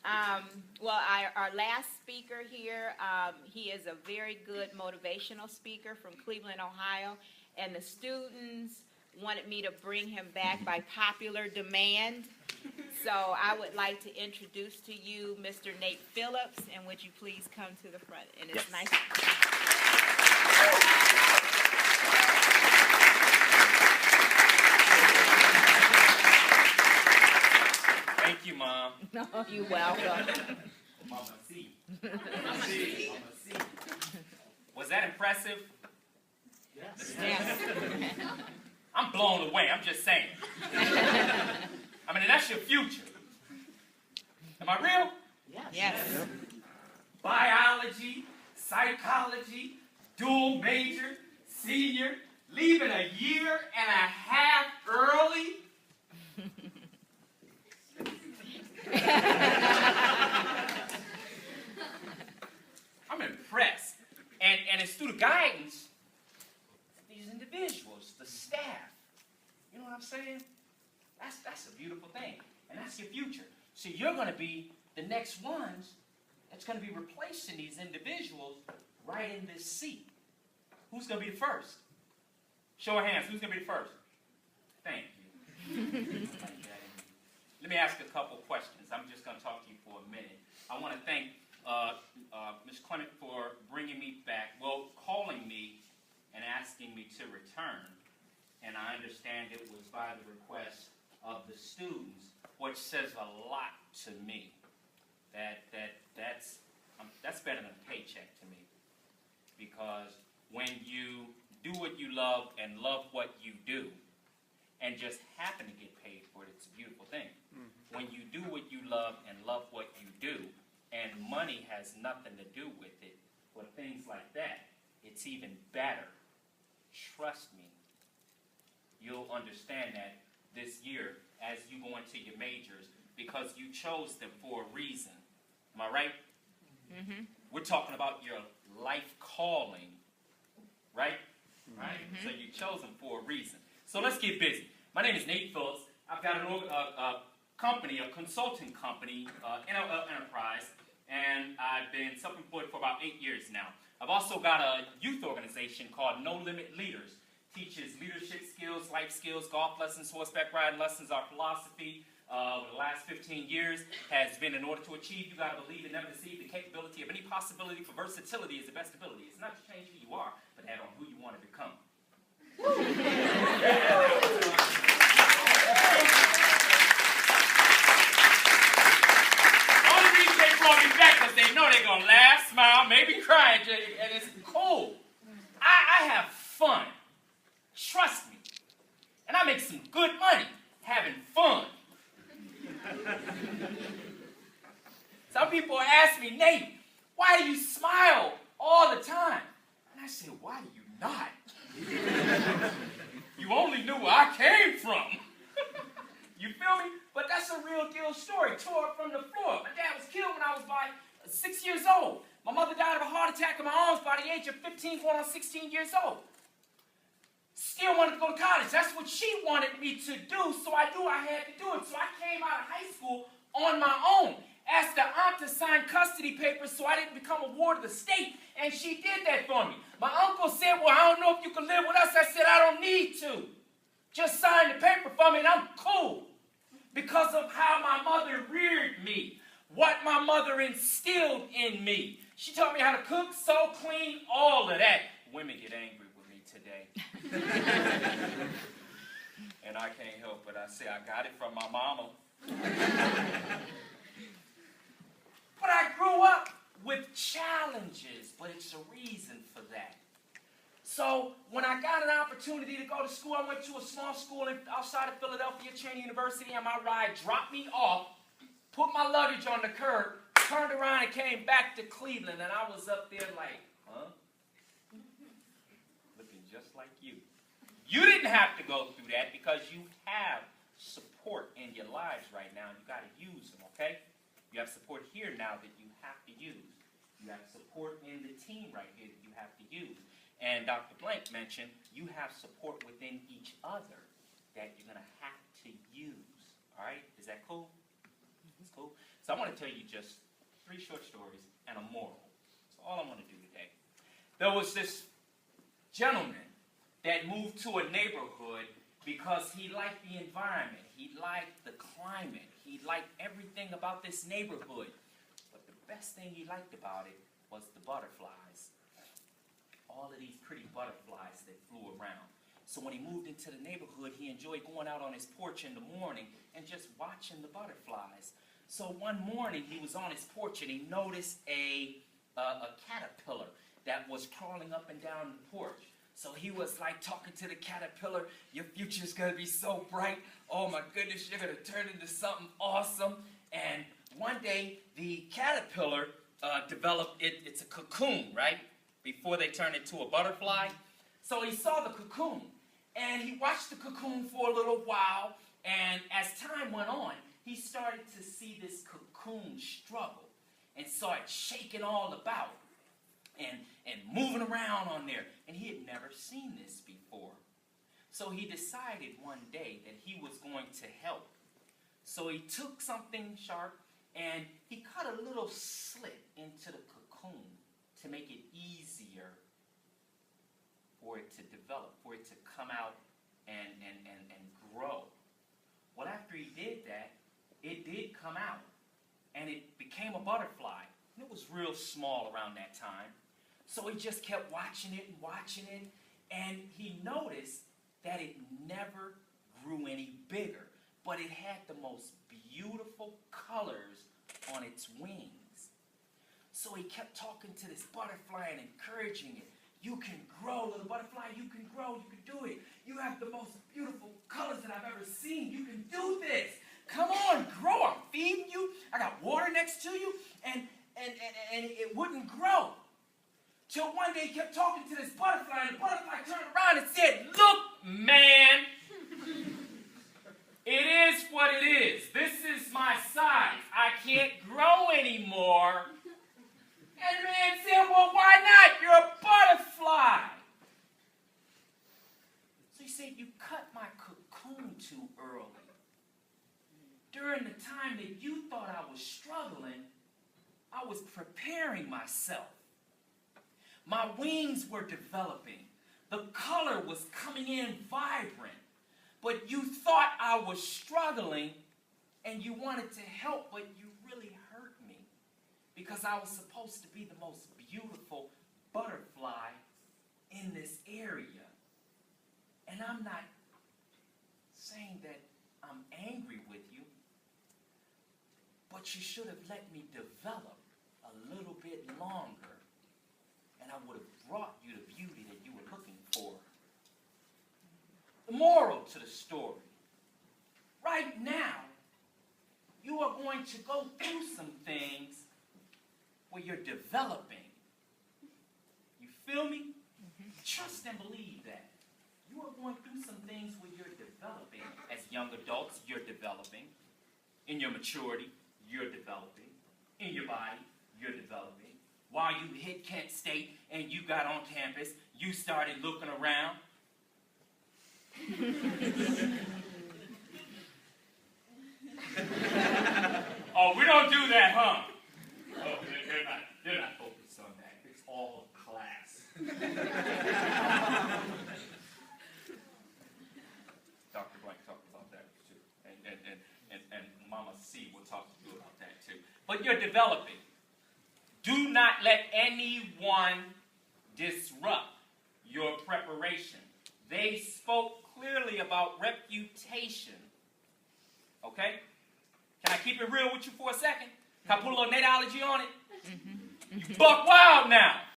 Our last speaker here, he is a very good motivational speaker from Cleveland, Ohio, and the students wanted me to bring him back by popular demand. So I would like to introduce to you Mr. Nate Phillips, and would you please come to the front? And it's nice. Thank you, Mom. No, you're welcome. Mama C. Was that impressive? Yes. I'm blown away. I'm just saying. I mean, that's your future. Am I real? Yes. Biology, psychology, dual major, senior, leaving a year and a half early. I'm impressed. And it's through the guidance of these individuals, the staff. You know what I'm saying? That's a beautiful thing. And that's your future. So you're going to be the next ones that's going to be replacing these individuals right in this seat. Who's going to be the first? Show of hands. Who's going to be the first? Thank you. Let me ask a couple questions. I'm just going to talk to you for a minute. I want to thank Ms. Clement for bringing me back, calling me and asking me to return. And I understand it was by the request of the students, which says a lot to me. That's better than a paycheck to me. Because when you do what you love and love what you do, and just happen to get paid for it, it's a beautiful thing. Mm-hmm. When you do what you love and love what you do, and money has nothing to do with it, or things like that, it's even better. Trust me. You'll understand that this year as you go into your majors, because you chose them for a reason. Am I right? Mm-hmm. We're talking about your life calling, right? Mm-hmm. Right? So you chose them for a reason. So let's get busy. My name is Nate Phillips. I've got a company, a consulting company, enterprise, and I've been self-employed for about 8 years now. I've also got a youth organization called No Limit Leaders. Teaches leadership skills, life skills, golf lessons, horseback riding lessons. Our philosophy over the last 15 years has been, in order to achieve, you got to believe and never deceive. The capability of any possibility for versatility is the best ability. It's not to change who you are, but add on who you want to become. Only reason they brought me back because they know they're going to laugh, smile, maybe cry, and it's cool. I have fun. Trust me. And I make some good money having fun. Some people ask me, Nate, why do you smile all the time? And I say, why do you not? You only knew where I came from. You feel me? But that's a real deal story. Tore up from the floor. My dad was killed when I was about 6 years old. My mother died of a heart attack in my arms by the age of 15, going on 16 years old. Still wanted to go to college. That's what she wanted me to do, so I knew I had to do it. So I came out of high school on my own. Asked the aunt to sign custody papers so I didn't become a ward of the state, and she did that for me. My uncle said, well, I don't know if you can live with us. I said, I don't need to. Just sign the paper for me, and I'm cool. Because of how my mother reared me, what my mother instilled in me. She taught me how to cook, sew, clean, all of that. Women get angry today. And I can't help it. I say I got it from my mama. But I grew up with challenges, but it's a reason for that. So when I got an opportunity to go to school, I went to a small school outside of Philadelphia, Cheney University, and my ride dropped me off, put my luggage on the curb, turned around and came back to Cleveland, and I was up there like, huh? Just like you. You didn't have to go through that because you have support in your lives right now, and you got to use them, okay? You have support here now that you have to use. You have support in the team right here that you have to use. And Dr. Blank mentioned you have support within each other that you're going to have to use. All right? Is that cool? It's cool. So I want to tell you just 3 short stories and a moral. That's all I want to do today. There was this gentleman that moved to a neighborhood because he liked the environment. He liked the climate. He liked everything about this neighborhood. But the best thing he liked about it was the butterflies. All of these pretty butterflies that flew around. So when he moved into the neighborhood, he enjoyed going out on his porch in the morning and just watching the butterflies. So one morning he was on his porch and he noticed a caterpillar that was crawling up and down the porch. So he was like talking to the caterpillar, your future's going to be so bright. Oh my goodness, you're going to turn into something awesome. And one day the caterpillar developed, it's a cocoon, right? Before they turn into a butterfly. So he saw the cocoon and he watched the cocoon for a little while. And as time went on, he started to see this cocoon struggle and start shaking all about and moving around on there. And he had never seen this before. So he decided one day that he was going to help. So he took something sharp and he cut a little slit into the cocoon to make it easier for it to develop, for it to come out and grow. Well, after he did that, it did come out, and it became a butterfly. And it was real small around that time. So he just kept watching it, and he noticed that it never grew any bigger, but it had the most beautiful colors on its wings. So he kept talking to this butterfly and encouraging it. You can grow, little butterfly, you can grow, you can do it. You have the most beautiful colors that I've ever seen. You can do this. Come on, grow. I'm feeding you. I got water next to you. And it wouldn't grow. Till one day he kept talking to this butterfly, and the butterfly turned around and said, look, man, it is what it is. This is my size. I can't grow anymore. And the man said, well, why not? You're a butterfly. So he said, you cut my cocoon too early. During the time that you thought I was struggling, I was preparing myself. My wings were developing. The color was coming in vibrant. But you thought I was struggling, and you wanted to help, but you really hurt me. Because I was supposed to be the most beautiful butterfly in this area. And I'm not saying that I'm angry with you, but you should have let me develop a little bit longer, and I would have brought you the beauty that you were looking for. The moral to the story. Right now, you are going to go through some things where you're developing. You feel me? Trust and believe that. You are going through some things where you're developing. As young adults, you're developing. In your maturity, you're developing. In your body, you're developing. While you hit Kent State and you got on campus, you started looking around. Oh, we don't do that, huh? Oh, they're not focused on that. It's all class. Dr. Blank talked about that too. And Mama C will talk to you about that too. But you're developing. Do not let anyone disrupt your preparation. They spoke clearly about reputation. Okay? Can I keep it real with you for a second? Can I put a little netology on it? Buck wild now.